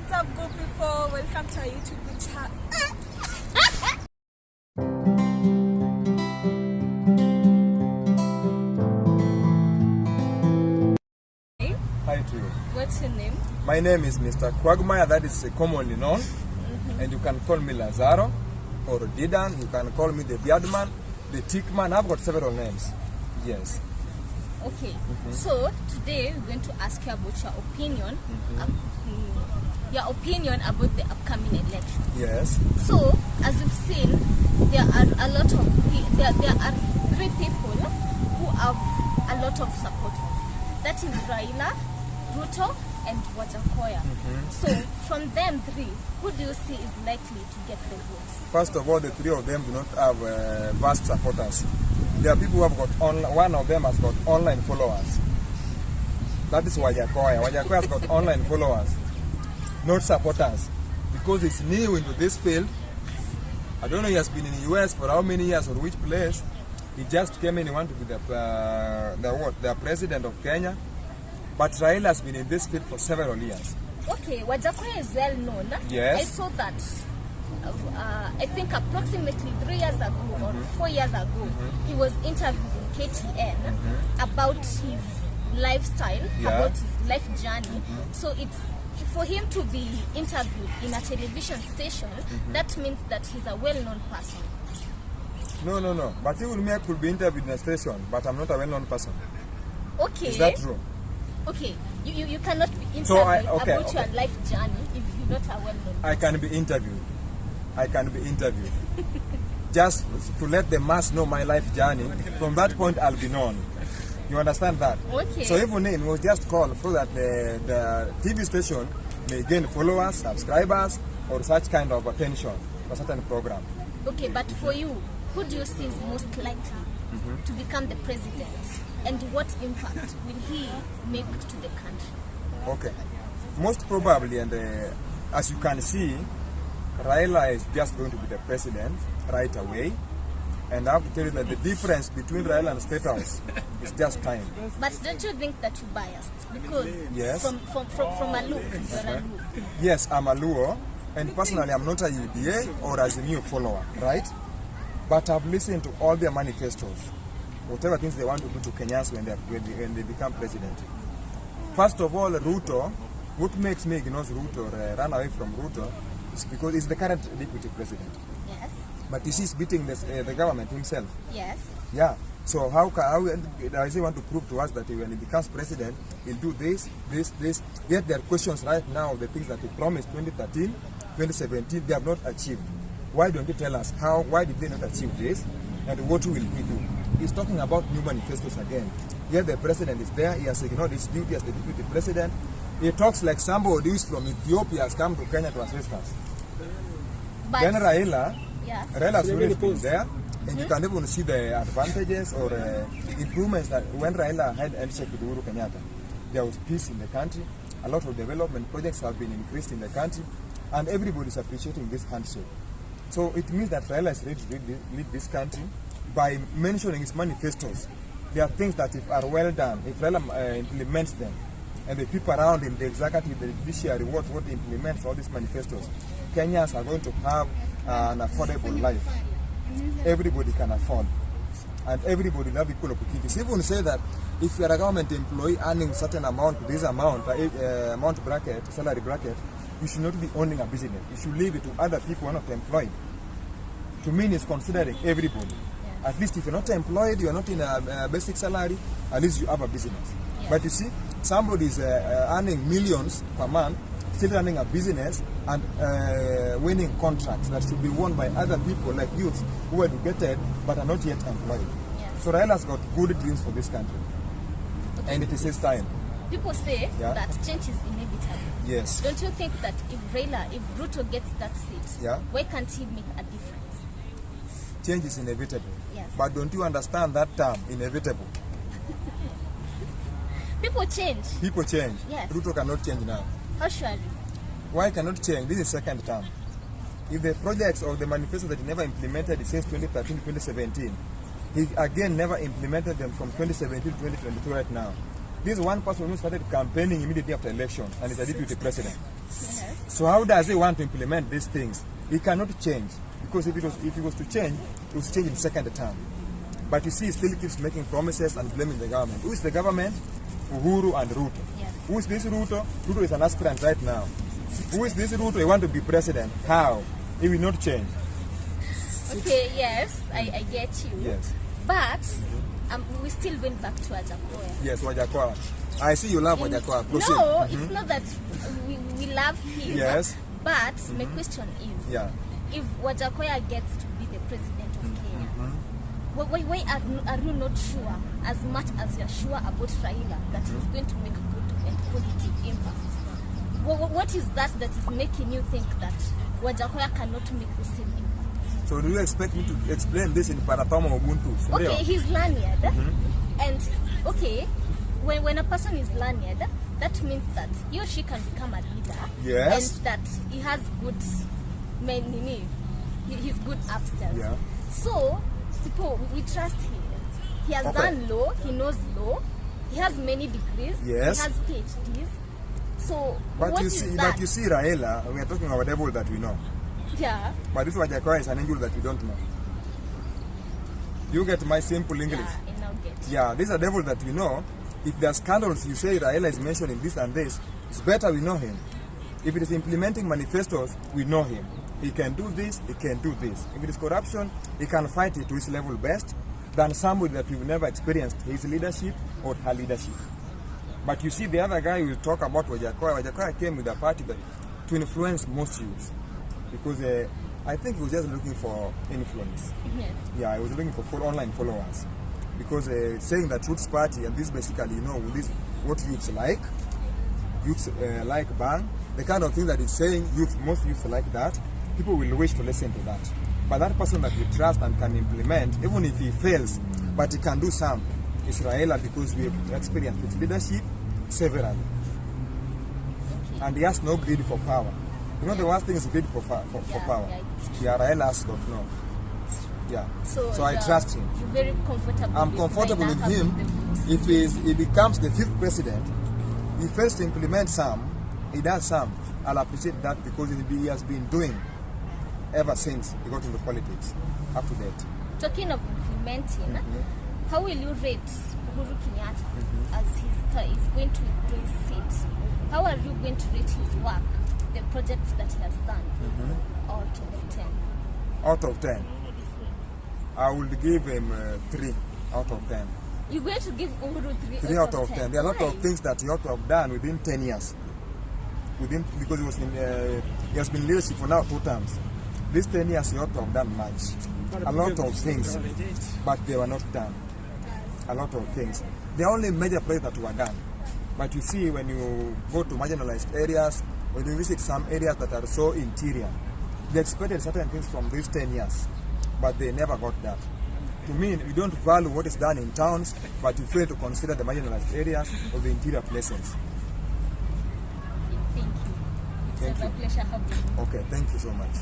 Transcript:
What's up, good people? Welcome to our YouTube channel. Hi to you. What's your name? My name is Mr. Kwagmaya, that is commonly known. And you can call me Lazaro or Didan. You can call me the Beardman, the Tickman. I've got several names. Yes. Okay. So today we're going to ask you about your opinion. Your opinion about the upcoming election. Yes. So, as you've seen, there are a lot of there are three people who have a lot of supporters. That is Raila, Ruto, and Wajackoya. So, from them three, who do you see is likely to get the votes? First of all, the three of them do not have vast supporters. There are people who have got one of them has got online followers. That is Wajackoya. Wajackoya has got online followers, not supporters, because it's new into this field. I don't know, he has been in the US for how many years or which place. He just came in, he wanted to be the president of Kenya. But Raila has been in this field for several years. Okay, Wajackoya is well known. Yes. I saw that, I think approximately 3 years ago or 4 years ago, he was interviewed in KTN about his lifestyle, about his life journey. So it's for him to be interviewed in a television station, that means that he's a well-known person. No. But he could be interviewed in a station, but I'm not a well-known person. Okay. Is that true? Okay. You cannot be interviewed about your life journey if you're not a well-known person. I can be interviewed. Just to let the mass know my life journey. From that point, I'll be known. You understand that? Okay. So even in, we'll just call so that the TV station may gain followers, subscribers, or such kind of attention for certain program. Okay, but for you, who do you see is most likely to become the president? And what impact will he make to the country? Okay. Most probably, and as you can see, Raila is just going to be the president right away. And I have to tell you that the difference between Raila and State House is just time. But don't you think that you're biased? Because from a look, you're a look. Yes, I'm a Luo, and personally I'm not a UDA or as a new follower, right? But I've listened to all their manifestos, whatever things they want to do to Kenyans when they become president. First of all, Ruto, what makes me ignore Ruto or run away from Ruto is because he's the current deputy president. Yes. But you see, he's beating the government himself. Yes. Yeah. So how does he want to prove to us that when he becomes president, he'll do this? Yet there are questions right now, the things that he promised 2013, 2017, they have not achieved. Why don't you tell us how? Why did they not achieve this? And what will he do? He's talking about new manifestos again. Yet the president is there. He has ignored his duty as the deputy president. He talks like somebody who is from Ethiopia has come to Kenya to assist us. But Then Raila has always been there, and you can even see the advantages or improvements that when Raila had handshake with Uhuru Kenyatta, there was peace in the country. A lot of development projects have been increased in the country, and everybody is appreciating this handshake. So it means that Raila is ready to lead this country by mentioning his manifestos. There are things that if are well done, if Raila implements them, and the people around him, the executive, the judiciary, what implements all these manifestos, Kenyans are going to have an affordable life. Everybody can afford, and everybody will have equal opportunities. Even say that if you are a government employee earning certain amount, this amount, salary bracket, you should not be owning a business. You should leave it to other people who are not employed. To me, it's considering everybody. At least if you're not employed, you're not in a basic salary, at least you have a business. But you see, somebody is earning millions per month, still running a business and winning contracts that should be won by other people like youth who are educated but are not yet employed. So Raila's got good dreams for this country. And it is his time. People say that change is inevitable. Yes. Don't you think that if Ruto gets that seat, why can't he make a difference? Change is inevitable. Yes. But don't you understand that term, inevitable? People change. People change. Yes. Ruto cannot change now. How surely? Why cannot change? This is second term. If the projects or the manifesto that he never implemented since 2013, 2017, he again never implemented them from 2017 to 2022 right now. This is one person who started campaigning immediately after election and is a deputy president. Yes. So how does he want to implement these things? He cannot change, because if he was to change, it was change in second term. But you see, he still keeps making promises and blaming the government. Who is the government? Uhuru and Ruto. Yes. Who is this Ruto? Ruto is an aspirant right now. Who is this Ruto? He want to be president. How? He will not change. Okay, yes, I get you. Yes. But we still went back to Wajackoya. Yes, Wajackoya. I see you love Wajackoya. Proceed. No, it's not that we love him. Yes. But my question is, if Wajackoya gets to be the president of Kenya, why are you not sure, as much as you're sure about Raila, that he's going to make good and positive impact? What is that is making you think that Wajackoya cannot make the same impact? So do you expect me to explain this in Paratama Ubuntu? Okay, he's learned. And okay, when a person is learned, that means that he or she can become a leader. Yes. And that he has good, he's good upstairs. Yeah. So, people, we trust him. He has done law, he knows law, he has many degrees, yes. He has PhDs. So, but what you is see, that? But you see, Raila, we are talking about a devil that we know. Yeah. But this Wajackoya is an angel that we don't know. You get my simple English? Yeah, I now get. Yeah, this is a devil that we know. If there are scandals, you say Raila is mentioning this and this, it's better we know him. If it is implementing manifestos, we know him. He can do this, he can do this. If it is corruption, he can fight it to his level best than somebody that we've never experienced his leadership or her leadership. But you see, the other guy who talk about Wajackoya came with a party that to influence most youths. Because I think he was just looking for influence. Yes. Yeah, he was looking for online followers. Because saying that Roots Party, and this basically, you know, this what youths like. Youths like bang. The kind of thing that it's saying, most youths like that. People will wish to listen to that. But that person that we trust and can implement, even if he fails, but he can do some, is Raila, because we have experienced his leadership severally. Okay. And he has no greed for power. You know, the worst thing is greed for power. Yeah, Raila has got no. Yeah. So I trust him. You're very comfortable. I'm comfortable with him. If he becomes the 5th president, he fails to implement some, he does some. I'll appreciate that, because he has been doing ever since he got into politics, up to date. Talking of implementing, how will you rate Uhuru Kenyatta as he's going to do his seat? How are you going to rate his work, the projects that he has done, out of 10? Out of 10? I will give him 3 out of 10. You're going to give Uhuru 3 out of 10. There are a lot of things that he ought to have done within 10 years. Because he was he has been in leadership for now 2 terms. These 10 years he ought to have done much. A lot of things, but they were not done. A lot of things. There are only major projects that were done. But you see, when you go to marginalized areas, when you visit some areas that are so interior, they expected certain things from these 10 years, but they never got that. To me, we don't value what is done in towns, but we fail to consider the marginalized areas or the interior places. Thank you. It's a pleasure having you. Okay, thank you so much.